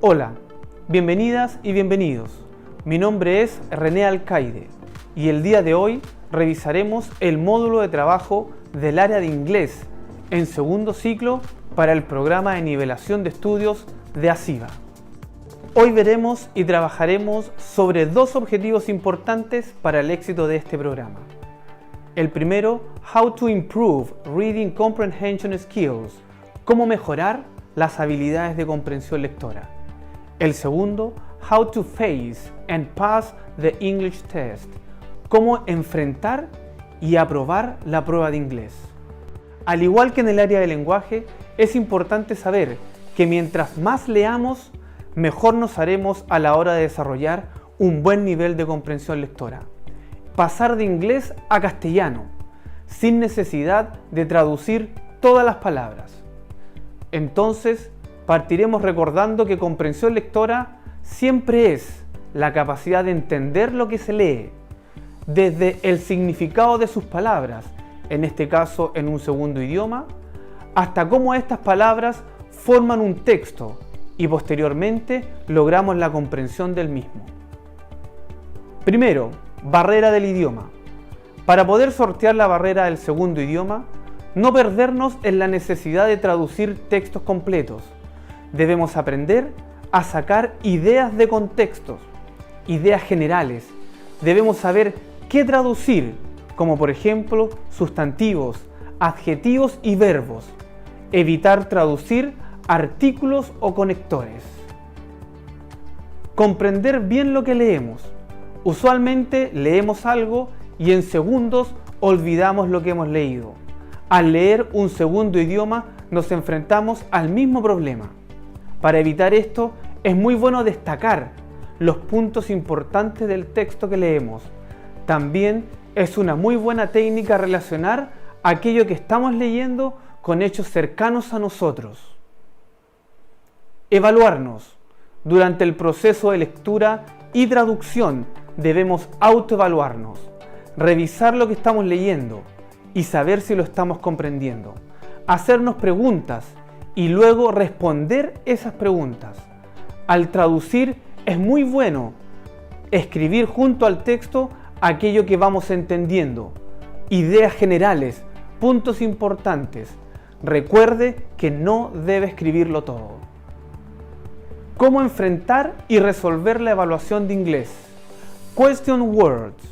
Hola, bienvenidas y bienvenidos. Mi nombre es René Alcaide y el día de hoy revisaremos el módulo de trabajo del área de inglés en segundo ciclo para el programa de nivelación de estudios de ACIVA. Hoy veremos y trabajaremos sobre dos objetivos importantes para el éxito de este programa. El primero, How to Improve Reading Comprehension Skills, cómo mejorar las habilidades de comprensión lectora. El segundo, How to Face and Pass the English Test, cómo enfrentar y aprobar la prueba de inglés. Al igual que en el área de lenguaje, es importante saber que mientras más leamos, mejor nos haremos a la hora de desarrollar un buen nivel de comprensión lectora. Pasar de inglés a castellano, sin necesidad de traducir todas las palabras. Entonces, partiremos recordando que comprensión lectora siempre es la capacidad de entender lo que se lee, desde el significado de sus palabras, en este caso en un segundo idioma, hasta cómo estas palabras forman un texto y posteriormente logramos la comprensión del mismo. Primero, barrera del idioma. Para poder sortear la barrera del segundo idioma, no perdernos en la necesidad de traducir textos completos. Debemos aprender a sacar ideas de contextos, ideas generales. Debemos saber qué traducir, como por ejemplo sustantivos, adjetivos y verbos. Evitar traducir artículos o conectores. Comprender bien lo que leemos. Usualmente leemos algo y en segundos olvidamos lo que hemos leído. Al leer un segundo idioma nos enfrentamos al mismo problema. Para evitar esto, es muy bueno destacar los puntos importantes del texto que leemos. También es una muy buena técnica relacionar aquello que estamos leyendo con hechos cercanos a nosotros. Evaluarnos. Durante el proceso de lectura y traducción debemos autoevaluarnos, revisar lo que estamos leyendo y saber si lo estamos comprendiendo. Hacernos preguntas y luego responder esas preguntas. Al traducir es muy bueno escribir junto al texto aquello que vamos entendiendo, ideas generales, puntos importantes. Recuerde que no debe escribirlo todo. ¿Cómo enfrentar y resolver la evaluación de inglés? Question words.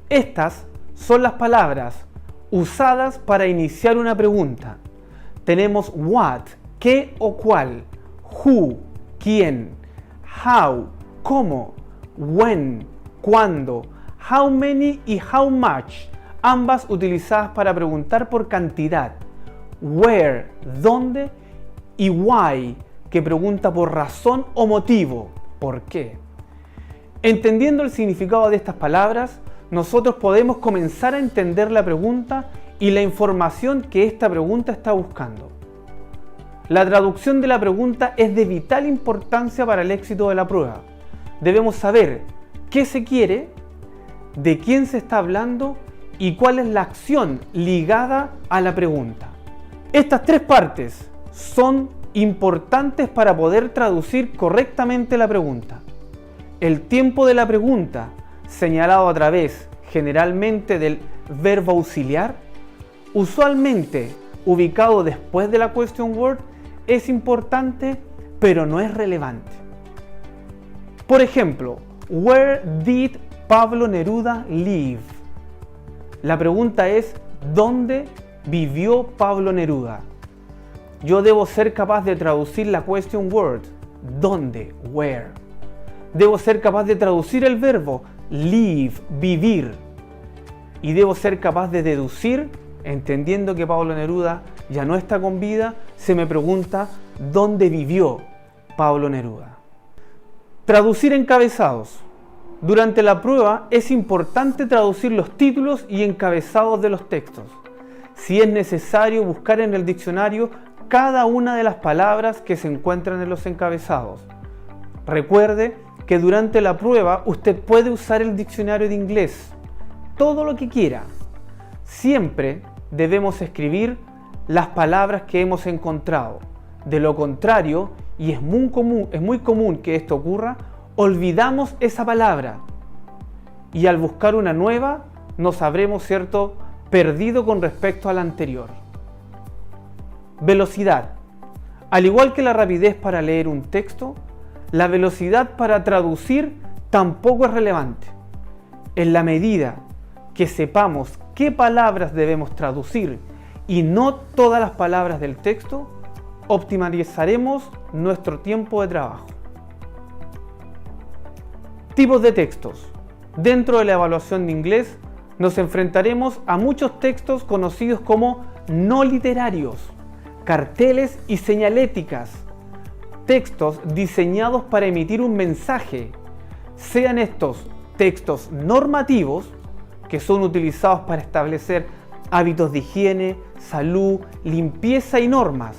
Estas son las palabras usadas para iniciar una pregunta. Tenemos what, qué o cuál, who, quién, how, cómo, when, cuándo, how many y how much, ambas utilizadas para preguntar por cantidad, where, dónde, y why, que pregunta por razón o motivo, por qué. Entendiendo el significado de estas palabras, nosotros podemos comenzar a entender la pregunta y la información que esta pregunta está buscando. La traducción de la pregunta es de vital importancia para el éxito de la prueba. Debemos saber qué se quiere, de quién se está hablando y cuál es la acción ligada a la pregunta. Estas tres partes son importantes para poder traducir correctamente la pregunta. El tiempo de la pregunta, señalado a través generalmente del verbo auxiliar, usualmente ubicado después de la question word, es importante, pero no es relevante. Por ejemplo, where did Pablo Neruda live? La pregunta es, ¿dónde vivió Pablo Neruda? Yo debo ser capaz de traducir la question word, ¿dónde? Where. Debo ser capaz de traducir el verbo live, vivir. Y debo ser capaz de deducir, entendiendo que Pablo Neruda ya no está con vida, se me pregunta ¿dónde vivió Pablo Neruda? Traducir encabezados. Durante la prueba es importante traducir los títulos y encabezados de los textos. Si es necesario, buscar en el diccionario cada una de las palabras que se encuentran en los encabezados. Recuerde que durante la prueba usted puede usar el diccionario de inglés, todo lo que quiera. Siempre debemos escribir las palabras que hemos encontrado. De lo contrario, y es muy común que esto ocurra, olvidamos esa palabra y al buscar una nueva nos habremos, ¿cierto?, perdido con respecto a la anterior. Velocidad. Al igual que la rapidez para leer un texto, la velocidad para traducir tampoco es relevante. En la medida que sepamos qué palabras debemos traducir y no todas las palabras del texto, optimizaremos nuestro tiempo de trabajo. Tipos de textos. Dentro de la evaluación de inglés nos enfrentaremos a muchos textos conocidos como no literarios, carteles y señaléticas, textos diseñados para emitir un mensaje, sean estos textos normativos, que son utilizados para establecer hábitos de higiene, salud, limpieza y normas,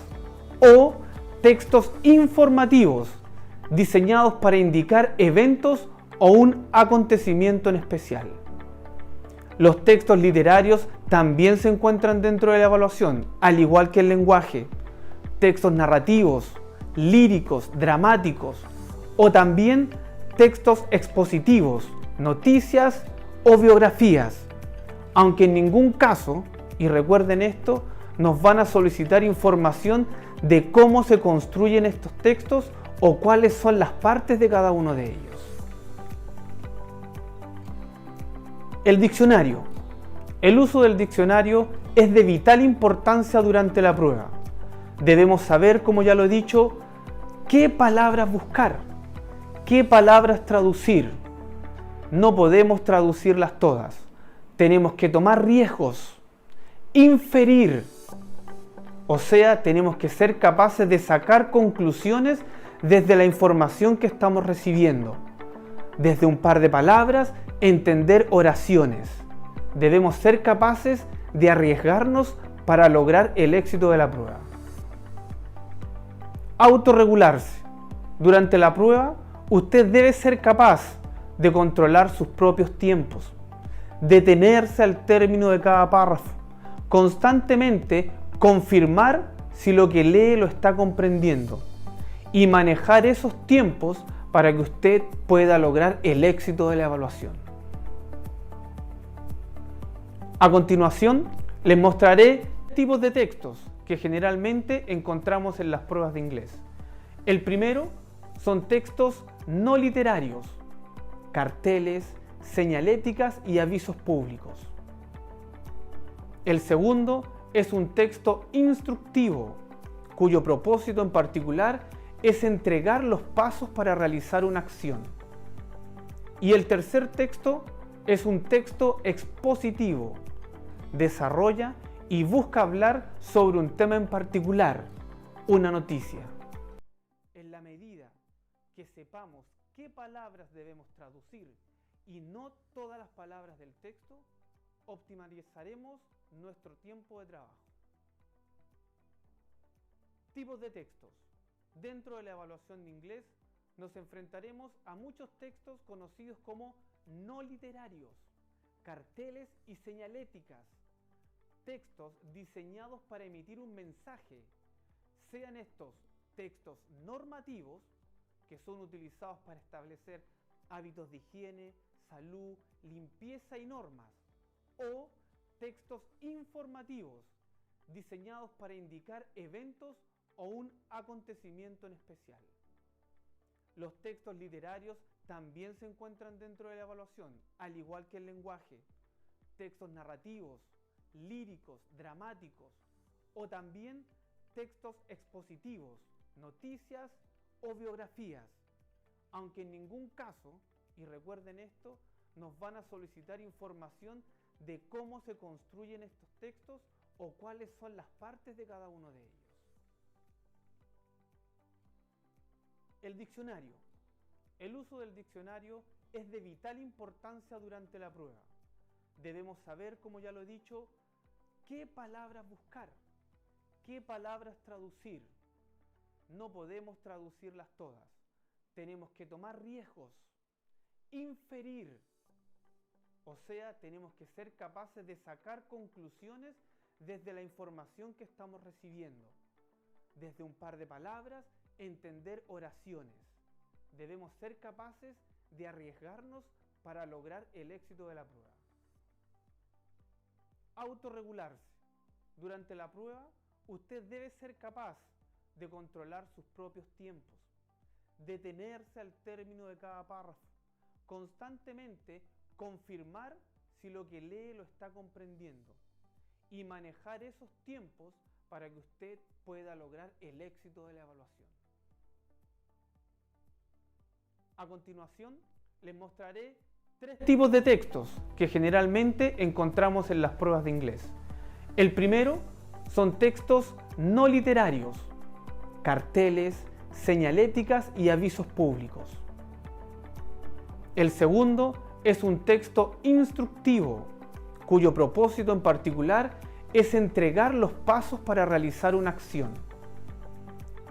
o textos informativos, diseñados para indicar eventos o un acontecimiento en especial. Los textos literarios también se encuentran dentro de la evaluación, al igual que el lenguaje. Textos narrativos, líricos, dramáticos, o también textos expositivos, noticias o biografías, aunque en ningún caso, y recuerden esto, nos van a solicitar información de cómo se construyen estos textos o cuáles son las partes de cada uno de ellos. El diccionario. El uso del diccionario es de vital importancia durante la prueba. Debemos saber, como ya lo he dicho, qué palabras buscar, qué palabras traducir. No podemos traducirlas todas. Tenemos que tomar riesgos, inferir. O sea, tenemos que ser capaces de sacar conclusiones desde la información que estamos recibiendo. Desde un par de palabras, entender oraciones. Debemos ser capaces de arriesgarnos para lograr el éxito de la prueba. Autorregularse. Durante la prueba, usted debe ser capaz de controlar sus propios tiempos, detenerse al término de cada párrafo, constantemente confirmar si lo que lee lo está comprendiendo y manejar esos tiempos para que usted pueda lograr el éxito de la evaluación. A continuación, les mostraré tipos de textos que generalmente encontramos en las pruebas de inglés. El primero son textos no literarios, carteles, señaléticas y avisos públicos. El segundo es un texto instructivo, cuyo propósito en particular es entregar los pasos para realizar una acción. Y el tercer texto es un texto expositivo, desarrolla y busca hablar sobre un tema en particular, una noticia. En la medida que sepamos qué palabras debemos traducir y no todas las palabras del texto, optimizaremos nuestro tiempo de trabajo. Tipos de textos. Dentro de la evaluación de inglés nos enfrentaremos a muchos textos conocidos como no literarios, carteles y señaléticas, textos diseñados para emitir un mensaje, sean estos textos normativos, que son utilizados para establecer hábitos de higiene, salud, limpieza y normas, o textos informativos, diseñados para indicar eventos o un acontecimiento en especial. Los textos literarios también se encuentran dentro de la evaluación, al igual que el lenguaje. Textos narrativos, líricos, dramáticos, o también textos expositivos, noticias o biografías, aunque en ningún caso, y recuerden esto, nos van a solicitar información de cómo se construyen estos textos o cuáles son las partes de cada uno de ellos. El diccionario. El uso del diccionario es de vital importancia durante la prueba. Debemos saber, como ya lo he dicho, qué palabras buscar, qué palabras traducir. No podemos traducirlas todas. Tenemos que tomar riesgos, inferir. O sea, tenemos que ser capaces de sacar conclusiones desde la información que estamos recibiendo. Desde un par de palabras, entender oraciones. Debemos ser capaces de arriesgarnos para lograr el éxito de la prueba. Autorregularse. Durante la prueba, usted debe ser capaz de controlar sus propios tiempos, detenerse al término de cada párrafo, constantemente confirmar si lo que lee lo está comprendiendo y manejar esos tiempos para que usted pueda lograr el éxito de la evaluación. A continuación, les mostraré 3 tipos de textos que generalmente encontramos en las pruebas de inglés. El primero son textos no literarios, carteles, señaléticas y avisos públicos. El segundo es un texto instructivo, cuyo propósito en particular es entregar los pasos para realizar una acción.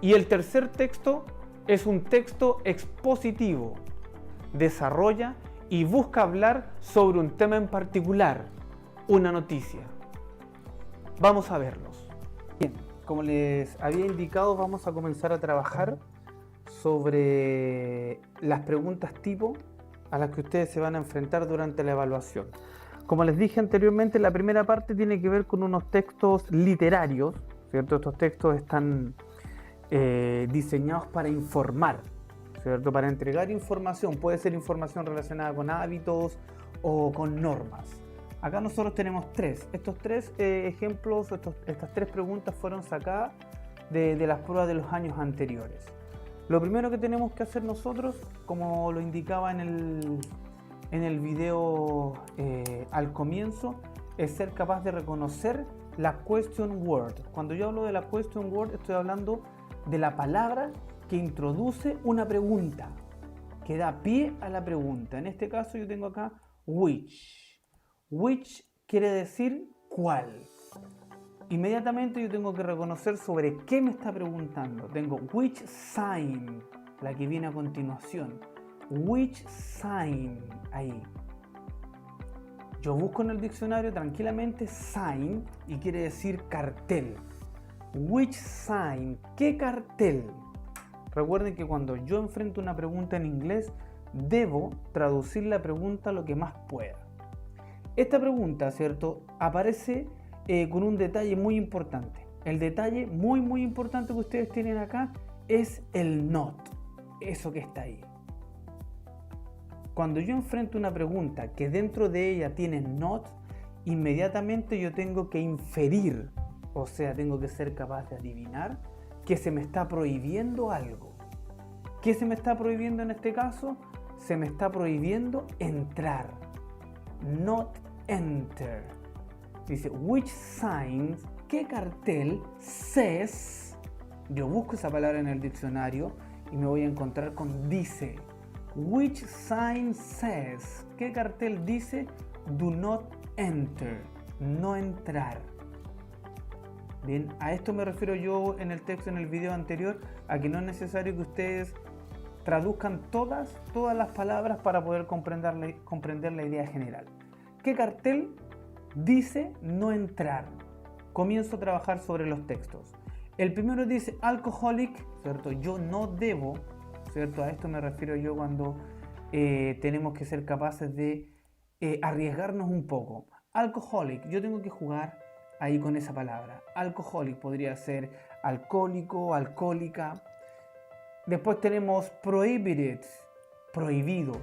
Y el tercer texto es un texto expositivo, desarrolla y busca hablar sobre un tema en particular, una noticia. Vamos a verlos. Bien, como les había indicado, vamos a comenzar a trabajar sobre las preguntas tipo a las que ustedes se van a enfrentar durante la evaluación. Como les dije anteriormente, la primera parte tiene que ver con unos textos literarios, ¿cierto? Estos textos están diseñados para informar, ¿cierto? Para entregar información. Puede ser información relacionada con hábitos o con normas. Acá nosotros tenemos 3. Estos 3 ejemplos, estas 3 preguntas fueron sacadas de las pruebas de los años anteriores. Lo primero que tenemos que hacer nosotros, como lo indicaba en el video al comienzo, es ser capaz de reconocer la question word. Cuando yo hablo de la question word, estoy hablando de la palabra que introduce una pregunta, que da pie a la pregunta. En este caso yo tengo acá which. Which quiere decir cuál. Inmediatamente yo tengo que reconocer sobre qué me está preguntando. Tengo which sign, la que viene a continuación. Which sign, ahí. Yo busco en el diccionario tranquilamente sign y quiere decir cartel. Which sign, ¿qué cartel? Recuerden que cuando yo enfrento una pregunta en inglés, debo traducir la pregunta lo que más pueda. Esta pregunta, ¿cierto?, aparece con un detalle muy importante. El detalle muy importante que ustedes tienen acá es el not, eso que está ahí. Cuando yo enfrento una pregunta que dentro de ella tiene not, inmediatamente yo tengo que inferir, o sea, tengo que ser capaz de adivinar que se me está prohibiendo algo. ¿Qué se me está prohibiendo en este caso? Se me está prohibiendo entrar. Not enter. Dice, which sign, ¿qué cartel says? Yo busco esa palabra en el diccionario y me voy a encontrar con dice. Which sign says, ¿qué cartel dice? Do not enter, no entrar. Bien, a esto me refiero yo en el texto, en el video anterior, a que no es necesario que ustedes traduzcan todas las palabras para poder comprender la idea general. ¿Qué cartel dice no entrar? Comienzo a trabajar sobre los textos. El primero dice alcoholic, ¿cierto? Yo no debo, ¿cierto? A esto me refiero yo cuando tenemos que ser capaces de arriesgarnos un poco. Alcoholic, yo tengo que jugar ahí con esa palabra. Alcoholic podría ser alcohólico, alcohólica. Después tenemos prohibited, prohibido,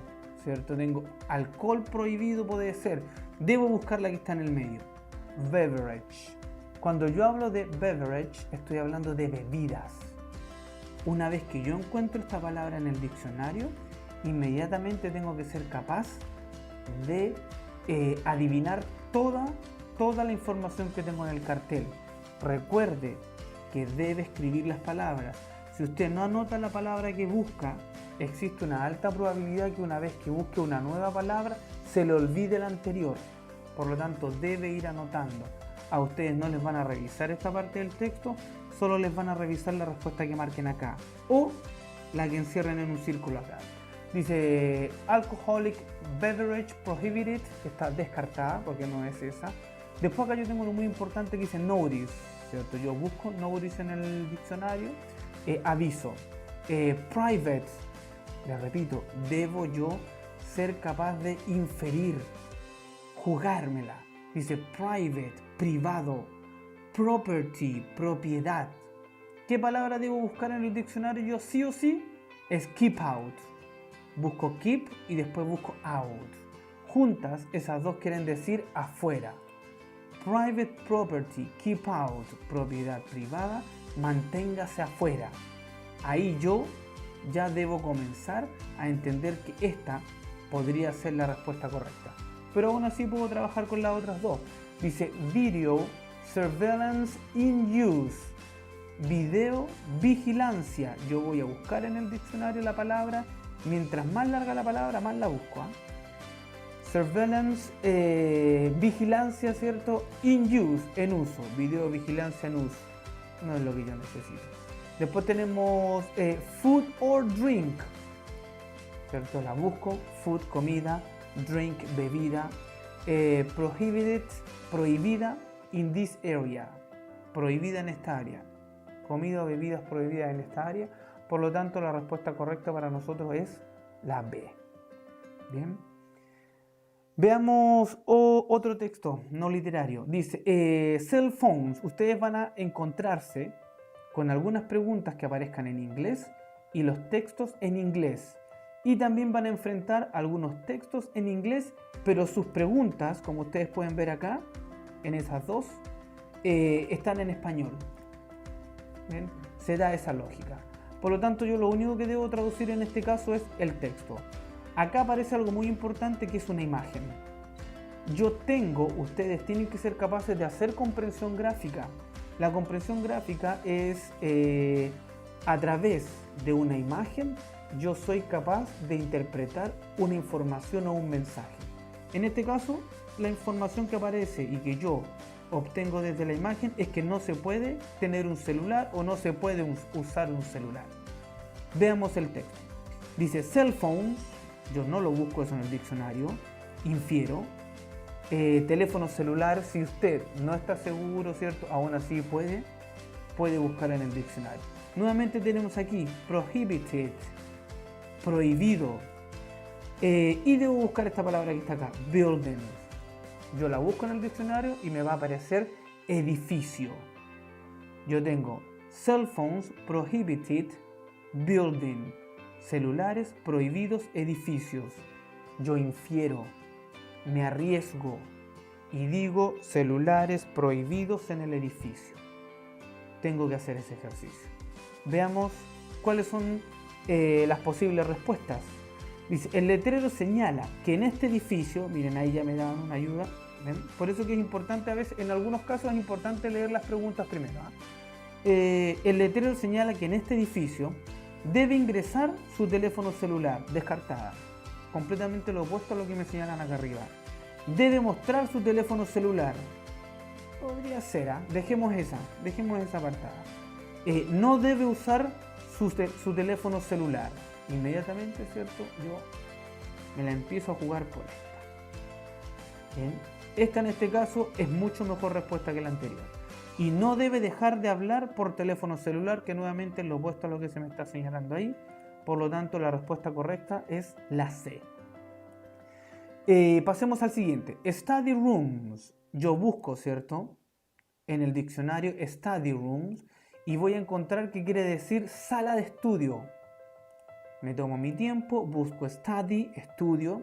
¿cierto? Tengo alcohol prohibido, puede ser. Debo buscar la que está en el medio. Beverage. Cuando yo hablo de beverage, estoy hablando de bebidas. Una vez que yo encuentro esta palabra en el diccionario, inmediatamente tengo que ser capaz de adivinar toda la información que tengo en el cartel. Recuerde que debe escribir las palabras. Si usted no anota la palabra que busca, existe una alta probabilidad que una vez que busque una nueva palabra, se le olvide la anterior. Por lo tanto, debe ir anotando. A ustedes no les van a revisar esta parte del texto, solo les van a revisar la respuesta que marquen acá o la que encierren en un círculo acá. Dice alcoholic beverage prohibited, que está descartada porque no es esa. Después acá yo tengo uno muy importante que dice notice, ¿cierto? Yo busco notice en el diccionario aviso. Private, le repito, debo yo ser capaz de inferir, jugármela. Dice private, privado. Property, propiedad. ¿Qué palabra debo buscar en el diccionario yo sí o sí? Es keep out. Busco keep y después busco out. Juntas, esas dos quieren decir afuera. Private property, keep out, propiedad privada, manténgase afuera. Ahí yo ya debo comenzar a entender que esta podría ser la respuesta correcta. Pero aún así puedo trabajar con las otras dos. Dice video surveillance in use. Video vigilancia. Yo voy a buscar en el diccionario la palabra. Mientras más larga la palabra, más la busco. Surveillance, vigilancia, ¿cierto? In use, en uso. Video vigilancia en uso. No es lo que yo necesito. Después tenemos food or drink. ¿Cierto? La busco. Food, comida. Drink, bebida. Prohibited, prohibida. In this area. Prohibida en esta área. Comida o bebidas prohibidas en esta área. Por lo tanto, la respuesta correcta para nosotros es la B. Bien. Veamos otro texto no literario. Dice, cell phones. Ustedes van a encontrarse con algunas preguntas que aparezcan en inglés y los textos en inglés. Y también van a enfrentar algunos textos en inglés, pero sus preguntas, como ustedes pueden ver acá, en esas dos, están en español. ¿Bien? Se da esa lógica. Por lo tanto, yo lo único que debo traducir en este caso es el texto. Acá aparece algo muy importante que es una imagen. Ustedes tienen que ser capaces de hacer comprensión gráfica. La comprensión gráfica es a través de una imagen, yo soy capaz de interpretar una información o un mensaje. En este caso, la información que aparece y que yo obtengo desde la imagen es que no se puede tener un celular o no se puede usar un celular. Veamos el texto. Dice cell phones, yo no lo busco eso en el diccionario, infiero. Teléfono celular, si usted no está seguro, ¿cierto? Aún así puede buscar en el diccionario. Nuevamente tenemos aquí prohibited, prohibido. Y debo buscar esta palabra que está acá, buildings. Yo la busco en el diccionario y me va a aparecer edificio. Yo tengo cell phones prohibited building. Celulares prohibidos edificios. Yo infiero, me arriesgo y digo celulares prohibidos en el edificio. Tengo que hacer ese ejercicio. Veamos cuáles son las posibles respuestas. Dice, el letrero señala que en este edificio, miren ahí ya me dan una ayuda, ¿ven? Por eso que es importante a veces, en algunos casos es importante leer las preguntas primero. El letrero señala que en este edificio debe ingresar su teléfono celular, descartada. Completamente lo opuesto a lo que me señalan acá arriba. Debe mostrar su teléfono celular. Podría ser, dejemos esa apartada. No debe usar su teléfono celular. Inmediatamente, ¿cierto? Yo me la empiezo a jugar por esta. Bien. Esta en este caso es mucho mejor respuesta que la anterior. Y no debe dejar de hablar por teléfono celular, que nuevamente es lo opuesto a lo que se me está señalando ahí. Por lo tanto, la respuesta correcta es la C. Pasemos al siguiente. Study rooms. Yo busco, ¿cierto? En el diccionario study rooms y voy a encontrar que quiere decir sala de estudio. Me tomo mi tiempo, busco study, estudio,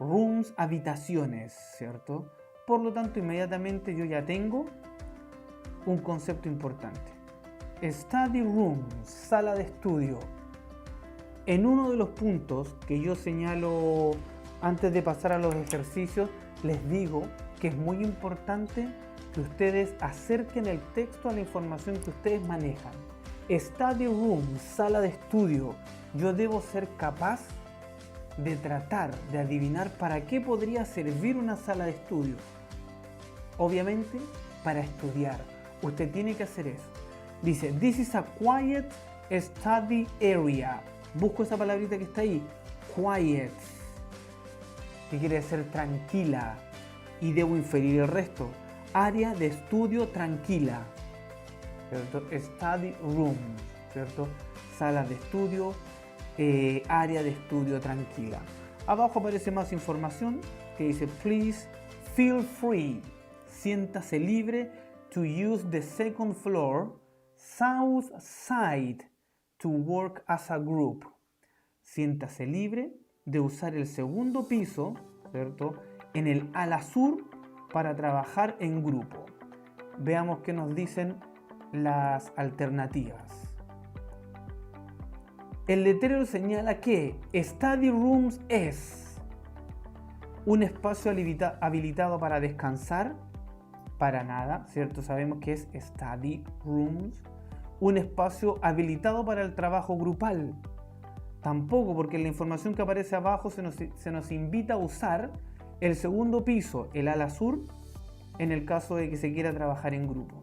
rooms, habitaciones, ¿cierto? Por lo tanto, inmediatamente yo ya tengo un concepto importante. Study rooms, sala de estudio. En uno de los puntos que yo señalo antes de pasar a los ejercicios, les digo que es muy importante que ustedes acerquen el texto a la información que ustedes manejan. Study room, sala de estudio. Yo debo ser capaz de tratar de adivinar para qué podría servir una sala de estudio. Obviamente, para estudiar. Usted tiene que hacer eso. Dice, this is a quiet study area. Busco esa palabrita que está ahí. Quiet. Que quiere decir tranquila. Y debo inferir el resto. Área de estudio tranquila. Study room. ¿cierto? Sala de estudio, área de estudio tranquila. Abajo aparece más información que dice, please feel free, siéntase libre to use the second floor, south side to work as a group. Siéntase libre de usar el segundo piso, ¿cierto?, en el ala sur para trabajar en grupo. Veamos qué nos dicen las alternativas. El letrero señala que Study Rooms es un espacio habilitado para descansar. Para nada, ¿cierto? Sabemos que es Study Rooms. Un espacio habilitado para el trabajo grupal. Tampoco, porque en la información que aparece abajo se nos invita a usar el segundo piso, el ala sur, en el caso de que se quiera trabajar en grupo.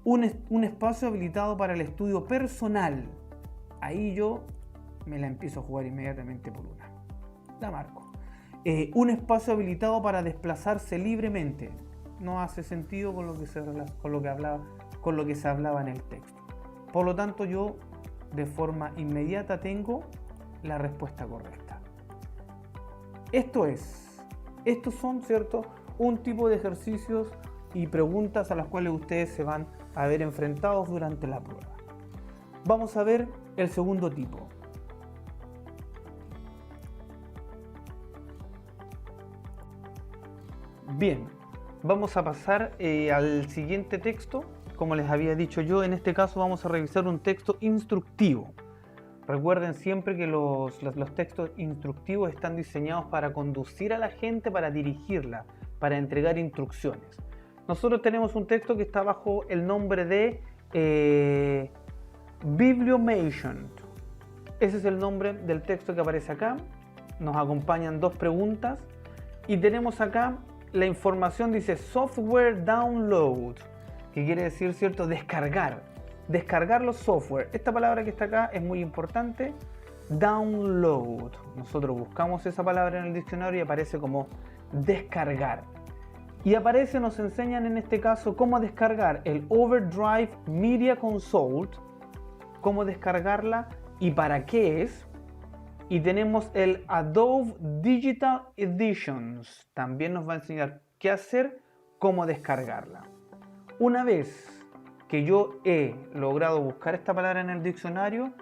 Un espacio habilitado para el estudio personal. Ahí yo me la empiezo a jugar inmediatamente por una. La marco. Un espacio habilitado para desplazarse libremente. No hace sentido con lo que se hablaba en el texto. Por lo tanto, yo de forma inmediata tengo la respuesta correcta. Estos son, ¿cierto?, un tipo de ejercicios y preguntas a las cuales ustedes se van a ver enfrentados durante la prueba. Vamos a ver el segundo tipo. Bien, vamos a pasar al siguiente texto. Como les había dicho yo, en este caso vamos a revisar un texto instructivo. Recuerden siempre que los textos instructivos están diseñados para conducir a la gente, para dirigirla, para entregar instrucciones. Nosotros tenemos un texto que está bajo el nombre de Bibliomation. Ese es el nombre del texto que aparece acá. Nos acompañan dos preguntas y tenemos acá la información, dice software download, que quiere decir, ¿cierto?, descargar los software. Esta palabra que está acá es muy importante, download. Nosotros buscamos esa palabra en el diccionario y aparece como descargar. Y aparece, nos enseñan en este caso cómo descargar el Overdrive Media Console, cómo descargarla y para qué es. Y tenemos el Adobe Digital Editions, también nos va a enseñar qué hacer, cómo descargarla. Una vez que yo he logrado buscar esta palabra en el diccionario,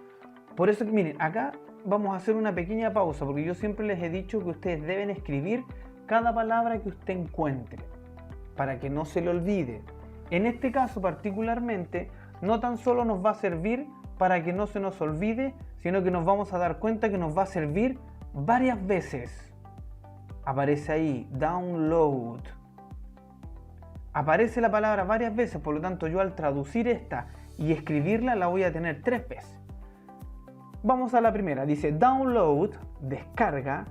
por eso que miren, acá vamos a hacer una pequeña pausa, porque yo siempre les he dicho que ustedes deben escribir cada palabra que usted encuentre, para que no se le olvide. En este caso particularmente, no tan solo nos va a servir para que no se nos olvide, sino que nos vamos a dar cuenta que nos va a servir varias veces. Aparece ahí, download. Aparece la palabra varias veces, por lo tanto yo al traducir esta y escribirla la voy a tener 3 veces. Vamos a la primera, dice download, descarga,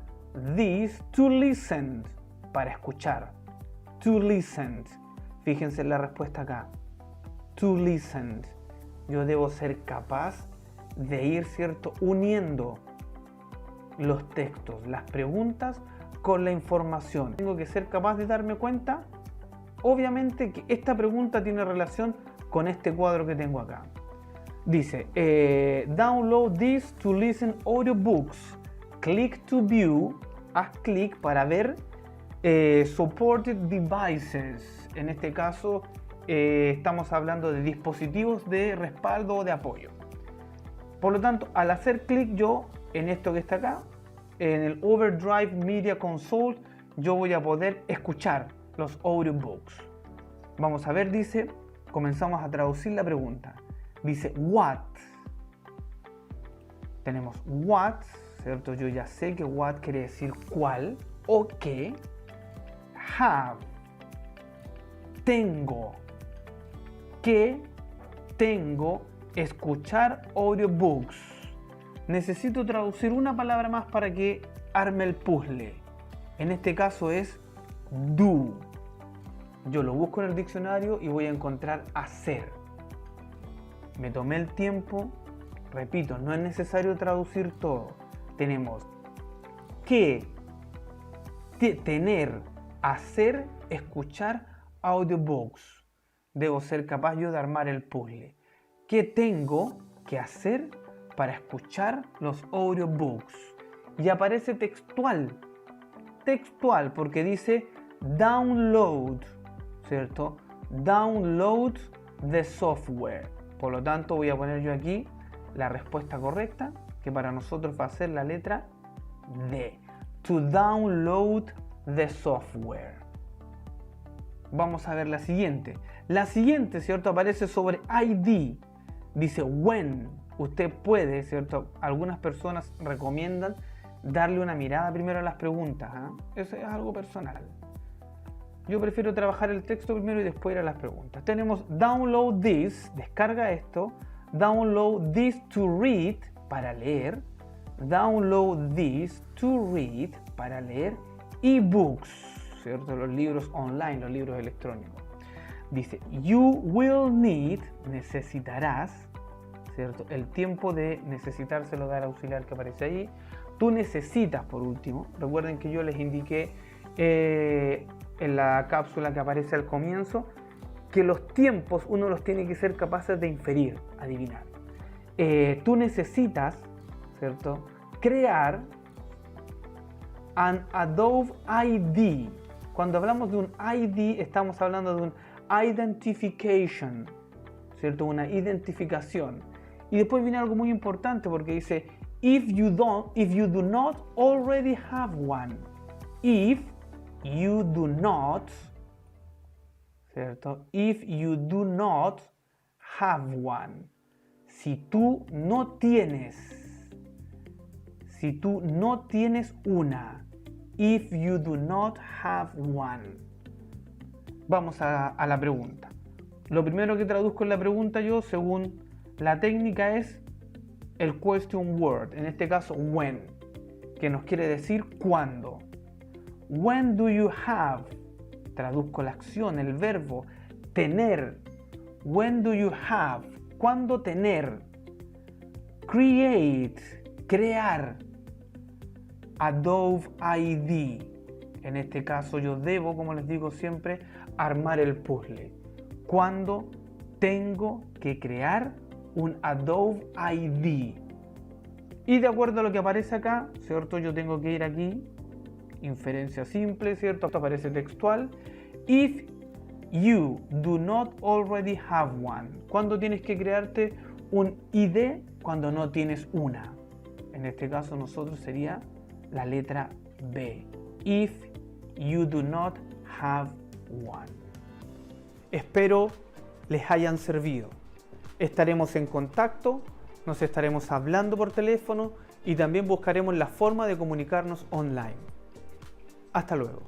this to listen, para escuchar. To listen, fíjense en la respuesta acá. To listen, yo debo ser capaz de ir, ¿cierto?, uniendo los textos, las preguntas con la información. Tengo que ser capaz de darme cuenta, obviamente, que esta pregunta tiene relación con este cuadro que tengo acá. Dice, download this to listen audiobooks. Click to view, haz clic para ver supported devices. En este caso estamos hablando de dispositivos de respaldo o de apoyo. Por lo tanto, al hacer clic yo en esto que está acá, en el Overdrive Media Console, yo voy a poder escuchar los audiobooks. Vamos a ver, dice, comenzamos a traducir la pregunta. Dice, what? Tenemos what, ¿cierto? Yo ya sé que what quiere decir cuál o qué. Have, tengo. ¿Qué tengo? Escuchar audiobooks. Necesito traducir una palabra más para que arme el puzzle. En este caso es do. Yo lo busco en el diccionario y voy a encontrar hacer. Me tomé el tiempo. Repito, no es necesario traducir todo. Tenemos que tener, hacer, escuchar audiobooks. Debo ser capaz yo de armar el puzzle. ¿Qué tengo? ¿Qué hacer para escuchar los audiobooks? Y aparece textual, porque dice download, ¿cierto? Download the software. Por lo tanto, voy a poner yo aquí la respuesta correcta, que para nosotros va a ser la letra D. To download the software. Vamos a ver la siguiente. La siguiente, ¿cierto? Aparece sobre ID. Dice when. Usted puede, ¿cierto? Algunas personas recomiendan darle una mirada primero a las preguntas, ¿eh? Eso es algo personal. Yo prefiero trabajar el texto primero y después ir a las preguntas. Tenemos download this, descarga esto. Download this to read, para leer. Download this to read, para leer. Ebooks, ¿cierto? Los libros online, los libros electrónicos. Dice, you will need, necesitarás, ¿cierto? El tiempo de necesitar se lo da el auxiliar que aparece ahí. Tú necesitas, por último. Recuerden que yo les indiqué en la cápsula que aparece al comienzo que los tiempos uno los tiene que ser capaces de inferir, adivinar. Tú necesitas, ¿cierto?, crear an Adobe ID. Cuando hablamos de un ID estamos hablando de un identification, ¿cierto? Una identificación. Y después viene algo muy importante porque dice if you do not already have one. If you do not, ¿cierto? If you do not have one. Si tú no tienes una. If you do not have one. Vamos a la pregunta. Lo primero que traduzco en la pregunta yo, según la técnica, es el question word, en este caso when, que nos quiere decir cuándo. When do you have? Traduzco la acción, el verbo, tener. When do you have? ¿Cuándo tener? Create, crear. Adobe ID. En este caso yo debo, como les digo siempre, armar el puzzle. ¿Cuándo tengo que crear un Adobe ID? Y de acuerdo a lo que aparece acá, ¿cierto? Yo tengo que ir aquí, inferencia simple, ¿cierto? Esto aparece textual. If you do not already have one. ¿Cuándo tienes que crearte un ID? Cuando no tienes una. En este caso nosotros sería la letra B. If you do not have one. Espero les hayan servido. Estaremos en contacto, nos estaremos hablando por teléfono y también buscaremos la forma de comunicarnos online. Hasta luego.